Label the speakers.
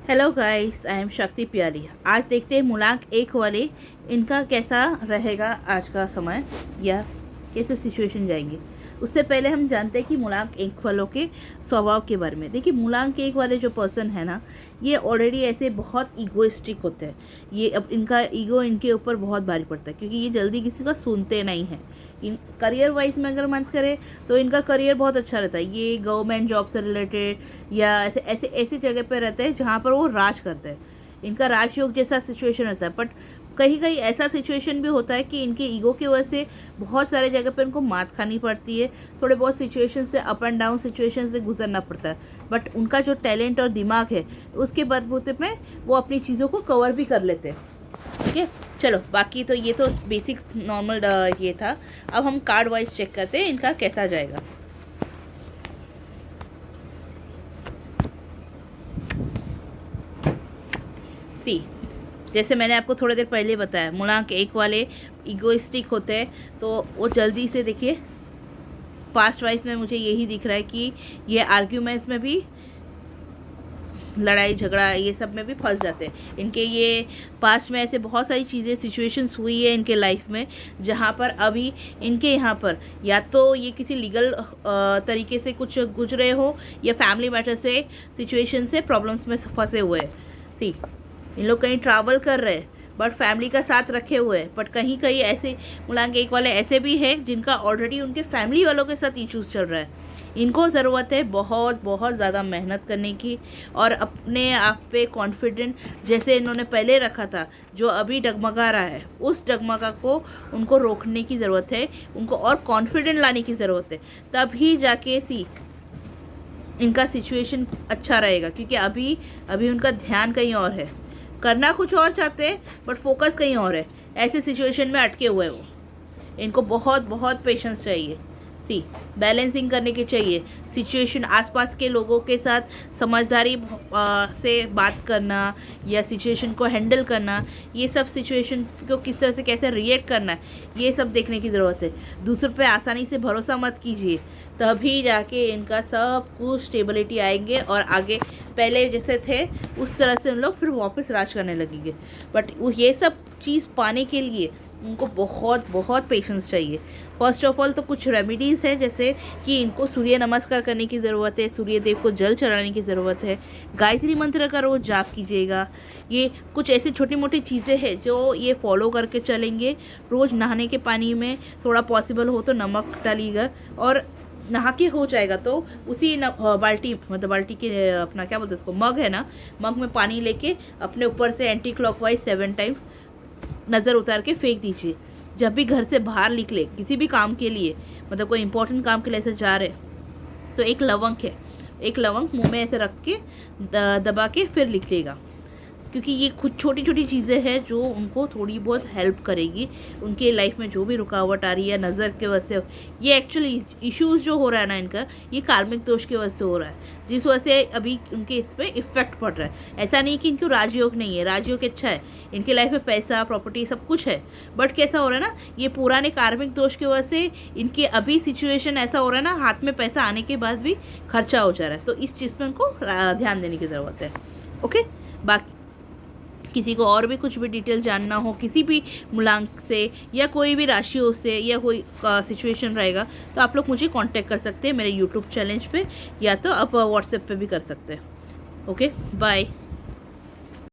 Speaker 1: Hello guys, I am शक्ति प्यारी। आज देखते हैं मूलांक 1 वाले इनका कैसा रहेगा आज का समय या कैसे सिचुएशन जाएंगे। उससे पहले हम जानते हैं कि मूलांक 1 वालों के स्वभाव के बारे में। देखिए, मूलांक 1 वाले जो पर्सन है ना, ये ऑलरेडी ऐसे बहुत ईगोइस्टिक होते हैं। ये अब इनका ईगो इनके ऊपर बहुत भारी पड़ता है क्योंकि ये जल्दी किसी का सुनते नहीं हैं। इन करियर वाइज में अगर बात करें तो इनका करियर बहुत अच्छा रहता है। ये गवर्नमेंट जॉब से रिलेटेड या ऐसे ऐसे ऐसी जगह पे रहते हैं जहाँ पर वो राज करते हैं। इनका राजयोग जैसा सिचुएशन रहता है। बट कहीं कहीं ऐसा सिचुएशन भी होता है कि इनके ईगो की वजह से बहुत सारे जगह पे इनको मात खानी पड़ती है। थोड़े बहुत सिचुएशन से अप एंड डाउन सिचुएशन से गुजरना पड़ता है। बट उनका जो टैलेंट और दिमाग है उसके बलबूते में वो अपनी चीज़ों को कवर भी कर लेते हैं। ठीक है, चलो बाकी तो ये तो बेसिक नॉर्मल ये था। अब हम कार्ड वाइज चेक करते हैं इनका कैसा जाएगा। सी, जैसे मैंने आपको थोड़ी देर पहले बताया, मूलांक 1 वाले इगोइस्टिक होते हैं तो वो जल्दी से, देखिए पास्ट वाइज में मुझे यही दिख रहा है कि ये आर्ग्यूमेंट्स में भी, लड़ाई झगड़ा ये सब में भी फंस जाते हैं। इनके ये पास्ट में ऐसे बहुत सारी चीज़ें सिचुएशंस हुई है इनके लाइफ में जहाँ पर अभी इनके यहाँ पर या तो ये किसी लीगल तरीके से कुछ गुजरे हो या फैमिली मैटर से सिचुएशन से प्रॉब्लम्स में फंसे हुए हैं। सी, इन लोग कहीं ट्रैवल कर रहे हैं बट फैमिली का साथ रखे हुए हैं। बट कहीं कहीं ऐसे मूलांक 1 वाले ऐसे भी हैं जिनका ऑलरेडी उनके फैमिली वालों के साथ इश्यूज चल रहा है। इनको ज़रूरत है बहुत बहुत ज़्यादा मेहनत करने की और अपने आप पे कॉन्फिडेंट जैसे इन्होंने पहले रखा था, जो अभी डगमगा रहा है उस डगमगा को उनको रोकने की ज़रूरत है। उनको और कॉन्फिडेंट लाने की ज़रूरत है, तभी जाके इनका सिचुएशन अच्छा रहेगा। क्योंकि अभी उनका ध्यान कहीं और है, करना कुछ और चाहते हैं बट फोकस कहीं और है। ऐसे सिचुएशन में अटके हुए वो, इनको बहुत बहुत पेशेंस चाहिए। सी, बैलेंसिंग करने की चाहिए सिचुएशन, आसपास के लोगों के साथ समझदारी से बात करना या सिचुएशन को हैंडल करना, ये सब सिचुएशन को किस तरह से कैसे रिएक्ट करना है ये सब देखने की ज़रूरत है। दूसरों पे आसानी से भरोसा मत कीजिए, तभी जाके इनका सब कुछ स्टेबिलिटी आएंगे और आगे पहले जैसे थे उस तरह से उन लोग फिर वापस राज करने लगेंगे। बट ये सब चीज़ पाने के लिए उनको बहुत बहुत पेशेंस चाहिए। फर्स्ट ऑफ ऑल तो कुछ रेमेडीज़ हैं, जैसे कि इनको सूर्य नमस्कार करने की ज़रूरत है, सूर्य देव को जल चढ़ाने की ज़रूरत है, गायत्री मंत्र का रोज़ जाप कीजिएगा। ये कुछ ऐसी छोटी मोटी चीज़ें हैं जो ये फॉलो करके चलेंगे। रोज़ नहाने के पानी में थोड़ा पॉसिबल हो तो नमक डालिएगा और नहा के हो जाएगा तो उसी बाल्टी, मतलब बाल्टी के अपना क्या बोलते हैं उसको, मग है ना, मग में पानी लेके अपने ऊपर से एंटी क्लॉकवाइज 7 टाइम्स नज़र उतार के फेंक दीजिए। जब भी घर से बाहर निकले किसी भी काम के लिए, मतलब कोई इंपॉर्टेंट काम के लिए ऐसे जा रहे तो एक लवंग है, एक लवंग मुंह में ऐसे रख के दबा के फिर लिखिएगा। क्योंकि ये कुछ छोटी छोटी चीज़ें हैं जो उनको थोड़ी बहुत हेल्प करेगी उनके लाइफ में जो भी रुकावट आ रही है नज़र के वजह से। ये एक्चुअली इश्यूज़ जो हो रहा है ना इनका, ये कार्मिक दोष की वजह से हो रहा है, जिस वजह से अभी उनके इस पर इफ़ेक्ट पड़ रहा है। ऐसा नहीं कि इनको राजयोग नहीं है, राजयोग अच्छा है, इनके लाइफ में पैसा प्रॉपर्टी सब कुछ है। बट कैसा हो रहा है ना, ये पुराने कार्मिक दोष की वजह से इनके अभी सिचुएशन ऐसा हो रहा है ना, हाथ में पैसा आने के बाद भी खर्चा हो जा रहा है। तो इस चीज़ पर उनको ध्यान देने की ज़रूरत है। ओके, बाकी किसी को और भी कुछ भी डिटेल जानना हो किसी भी मूलांक से या कोई भी राशियों से या कोई सिचुएशन रहेगा तो आप लोग मुझे कांटेक्ट कर सकते हैं मेरे यूट्यूब चैनल पे, या तो आप व्हाट्सएप पे भी कर सकते हैं। Okay, bye.